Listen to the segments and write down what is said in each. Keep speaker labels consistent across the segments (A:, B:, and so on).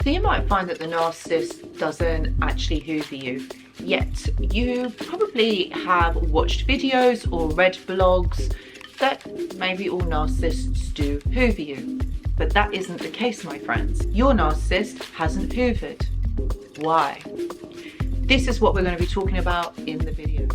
A: So you might find that the narcissist doesn't actually hoover you, yet you probably have watched videos or read blogs that maybe all narcissists do hoover you. But that isn't the case, my friends. Your narcissist hasn't hoovered. Why? This is what we're going to be talking about in the video.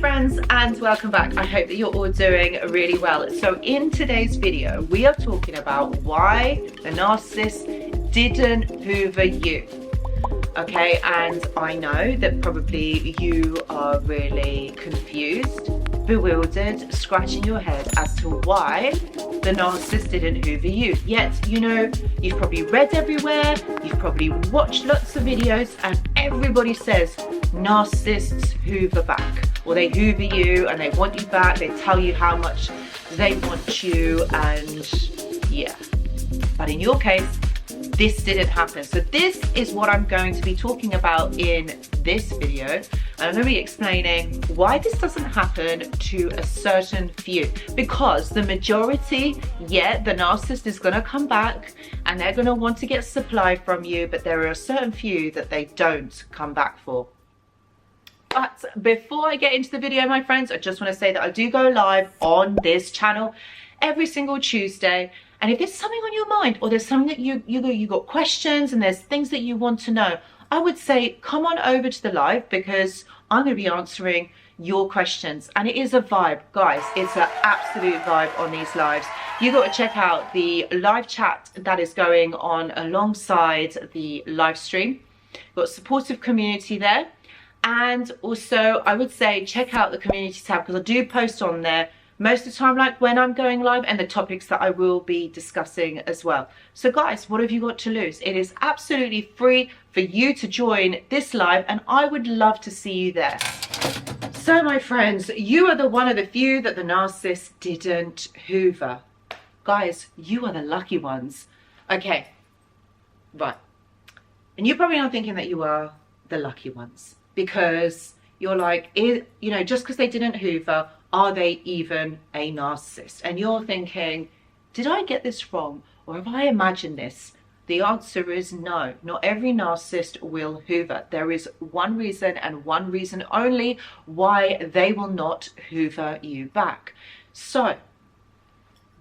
A: Friends, and welcome back. I hope that you're all doing really well. So in today's video we are talking about why the narcissist didn't hoover you. Okay, and I know that probably you are really confused, bewildered, scratching your head as to why the narcissist didn't hoover you. Yet, you know, you've probably read everywhere, you've probably watched lots of videos, and everybody says narcissists hoover back, or they hoover you and they want you back, they tell you how much they want you, and yeah. But in your case, this didn't happen. So this is what I'm going to be talking about in this video, and I'm going to be explaining why this doesn't happen to a certain few. Because the majority, yeah, the narcissist is going to come back and they're going to want to get supply from you, but there are a certain few that they don't come back for. But before I get into the video, my friends, I just want to say that I do go live on this channel every single Tuesday. And if there's something on your mind, or there's something that you got questions and there's things that you want to know, I would say come on over to the live, because I'm going to be answering your questions. And it is a vibe, guys. It's an absolute vibe on these lives. You got to check out the live chat that is going on alongside the live stream. Got a supportive community there. And also, I would say check out the community tab, because I do post on there most of the time, like when I'm going live, and the topics that I will be discussing as well. So guys, what have you got to lose? It is absolutely free for you to join this live, and I would love to see you there. So my friends, you are one of the few that the narcissist didn't hoover. Guys, you are the lucky ones. Okay, right. And you're probably not thinking that you are the lucky ones, because you're like, you know, just because they didn't hoover, are they even a narcissist? And you're thinking, did I get this wrong, or have I imagined this? The answer is no. Not every narcissist will hoover. There is one reason, and one reason only, why they will not hoover you back. So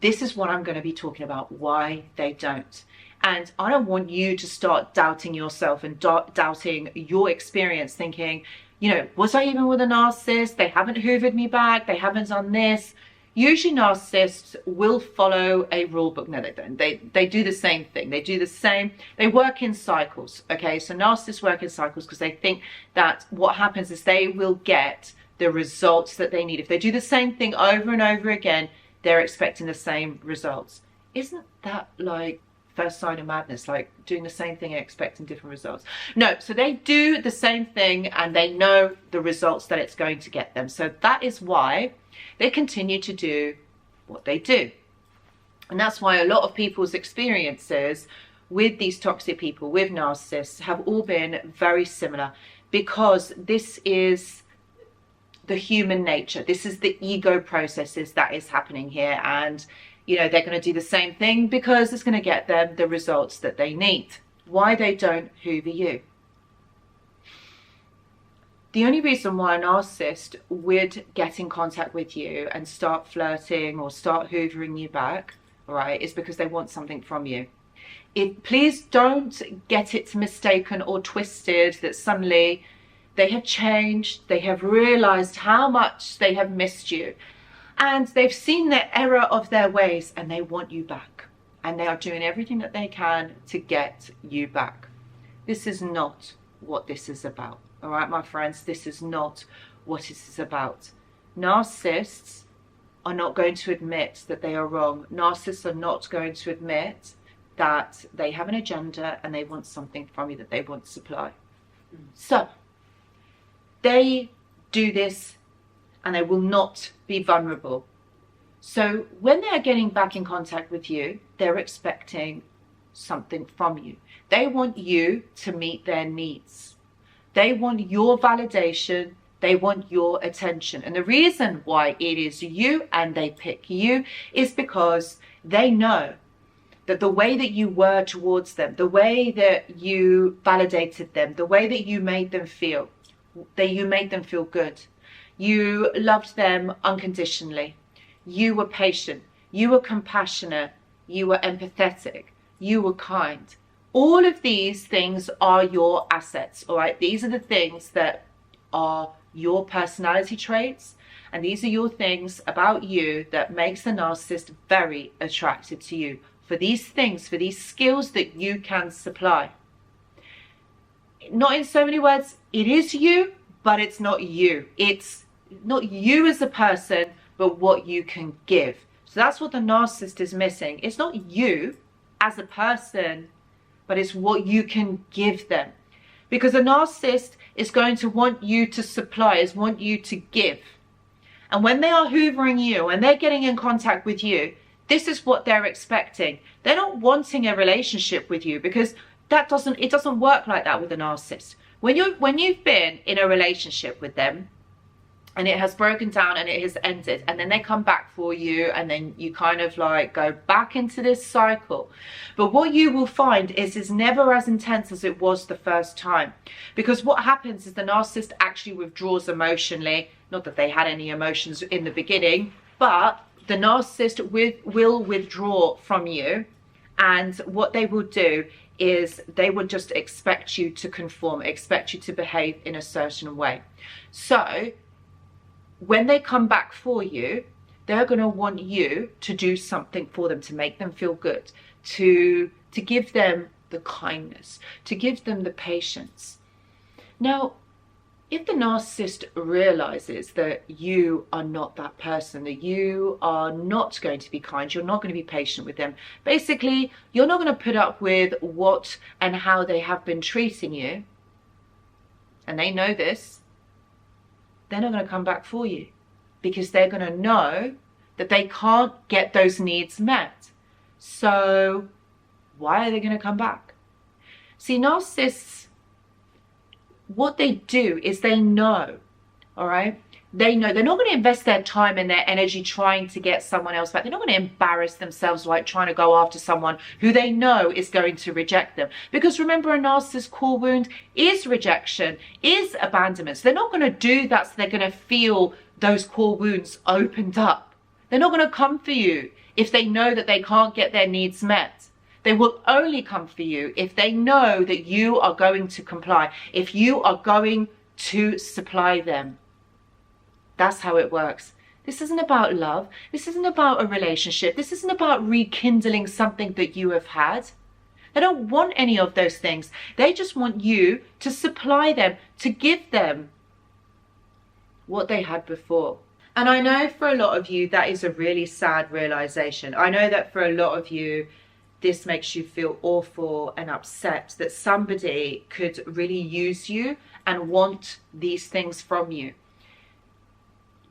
A: this is what I'm going to be talking about, why they don't. And I don't want you to start doubting yourself and doubting your experience, thinking, you know, was I even with a narcissist? They haven't hoovered me back. They haven't done this. Usually narcissists will follow a rule book. No, they don't. They do the same thing. They do the same. They work in cycles. Okay, so narcissists work in cycles because they think that what happens is they will get the results that they need. If they do the same thing over and over again, they're expecting the same results. Isn't that like first sign of madness, like doing the same thing and expecting different results? No, so they do the same thing and they know the results that it's going to get them. So that is why they continue to do what they do. And that's why a lot of people's experiences with these toxic people, with narcissists, have all been very similar, because this is the human nature. This is the ego processes that is happening here. And you know, they're going to do the same thing because it's going to get them the results that they need. Why they don't hoover you? The only reason why a narcissist would get in contact with you and start flirting or start hoovering you back, right, is because they want something from you. Please don't get it mistaken or twisted that suddenly they have changed, they have realized how much they have missed you, and they've seen the error of their ways and they want you back. And they are doing everything that they can to get you back. This is not what this is about. All right, my friends, this is not what this is about. Narcissists are not going to admit that they are wrong. Narcissists are not going to admit that they have an agenda and they want something from you that they want to supply. So they do this and they will not be vulnerable. So when they're getting back in contact with you, they're expecting something from you. They want you to meet their needs. They want your validation. They want your attention. And the reason why it is you and they pick you is because they know that the way that you were towards them, the way that you validated them, the way that you made them feel, that you made them feel good. You loved them unconditionally. You were patient. You were compassionate. You were empathetic. You were kind. All of these things are your assets, all right? These are the things that are your personality traits, and these are your things about you that makes the narcissist very attracted to you. For these things, for these skills that you can supply. Not in so many words, it is you, but it's not you. It's not you as a person, but what you can give. So that's what the narcissist is missing. It's not you as a person, but it's what you can give them. Because a narcissist is going to want you to supply, is want you to give. And when they are hoovering you and they're getting in contact with you, this is what they're expecting. They're not wanting a relationship with you, because it doesn't work like that with a narcissist. When you've been in a relationship with them and it has broken down and it has ended, and then they come back for you, and then you kind of like go back into this cycle. But what you will find is it's never as intense as it was the first time. Because what happens is the narcissist actually withdraws emotionally. Not that they had any emotions in the beginning, but the narcissist will withdraw from you, and what they will do is they will just expect you to conform, expect you to behave in a certain way. So when they come back for you, they're going to want you to do something for them, to make them feel good, to give them the kindness, to give them the patience. Now, if the narcissist realizes that you are not that person, that you are not going to be kind, you're not going to be patient with them, basically, you're not going to put up with what and how they have been treating you, and they know this, they're not going to come back for you, because they're going to know that they can't get those needs met. So why are they going to come back? See, narcissists, what they do is they know, all right? They know they're not going to invest their time and their energy trying to get someone else back. They're not going to embarrass themselves like trying to go after someone who they know is going to reject them. Because remember, a narcissist's core wound is rejection, is abandonment. So they're not going to do that so they're going to feel those core wounds opened up. They're not going to come for you if they know that they can't get their needs met. They will only come for you if they know that you are going to comply, if you are going to supply them. That's how it works. This isn't about love. This isn't about a relationship. This isn't about rekindling something that you have had. They don't want any of those things. They just want you to supply them, to give them what they had before. And I know for a lot of you, that is a really sad realization. I know that for a lot of you, this makes you feel awful and upset that somebody could really use you and want these things from you.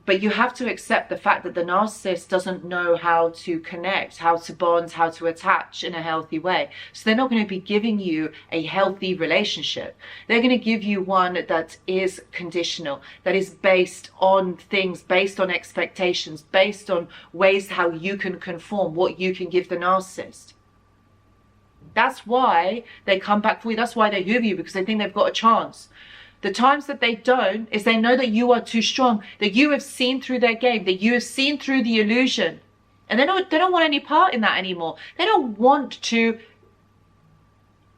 A: But you have to accept the fact that the narcissist doesn't know how to connect, how to bond, how to attach in a healthy way. So they're not going to be giving you a healthy relationship. They're going to give you one that is conditional, that is based on things, based on expectations, based on ways how you can conform, what you can give the narcissist. That's why they come back for you. That's why they hoover you, because they think they've got a chance. The times that they don't is they know that you are too strong, that you have seen through their game, that you have seen through the illusion. And they don't want any part in that anymore. They don't want to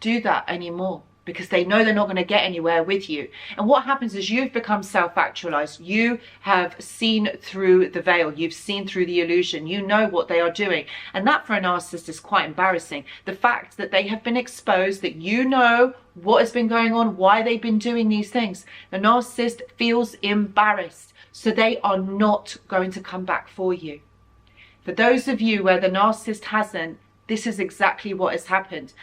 A: do that anymore because they know they're not going to get anywhere with you. And what happens is you've become self-actualized. You have seen through the veil. You've seen through the illusion. You know what they are doing. And that for a narcissist is quite embarrassing. The fact that they have been exposed, that you know what has been going on, why they've been doing these things. The narcissist feels embarrassed. So they are not going to come back for you. For those of you where the narcissist hasn't, this is exactly what has happened.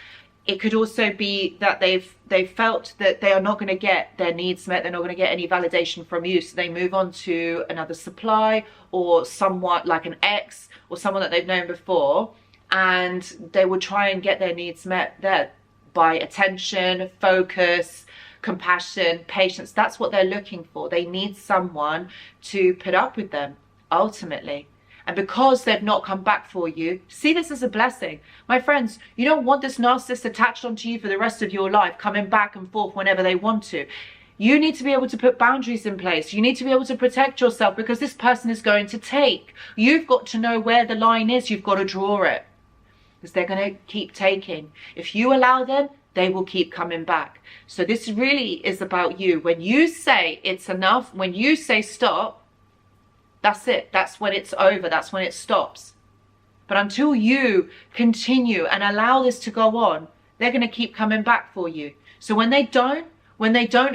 A: It could also be that they've felt that they are not going to get their needs met. They're not going to get any validation from you. So they move on to another supply or someone like an ex or someone that they've known before. And they will try and get their needs met there by attention, focus, compassion, patience. That's what they're looking for. They need someone to put up with them, ultimately. And because they've not come back for you, see this as a blessing. My friends, you don't want this narcissist attached onto you for the rest of your life, coming back and forth whenever they want to. You need to be able to put boundaries in place. You need to be able to protect yourself, because this person is going to take. You've got to know where the line is. You've got to draw it, because they're going to keep taking. If you allow them, they will keep coming back. So this really is about you. When you say it's enough, when you say stop, that's it. That's when it's over. That's when it stops. But until you continue and allow this to go on, they're going to keep coming back for you. So when they don't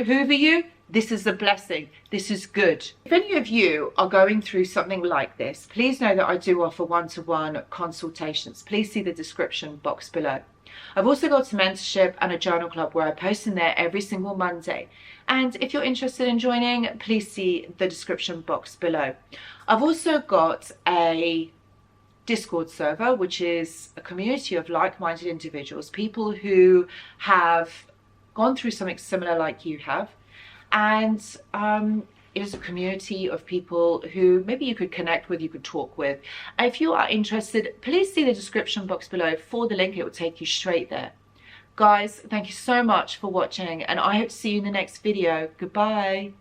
A: hoover you, this is a blessing. This is good. If any of you are going through something like this, please know that I do offer one-to-one consultations. Please see the description box below. I've also got a mentorship and a journal club where I post in there every single Monday. And if you're interested in joining, please see the description box below. I've also got a Discord server, which is a community of like-minded individuals, people who have gone through something similar like you have. And it is a community of people who maybe you could connect with, you could talk with. And if you are interested, please see the description box below for the link. It will take you straight there. Guys, thank you so much for watching, and I hope to see you in the next video. Goodbye.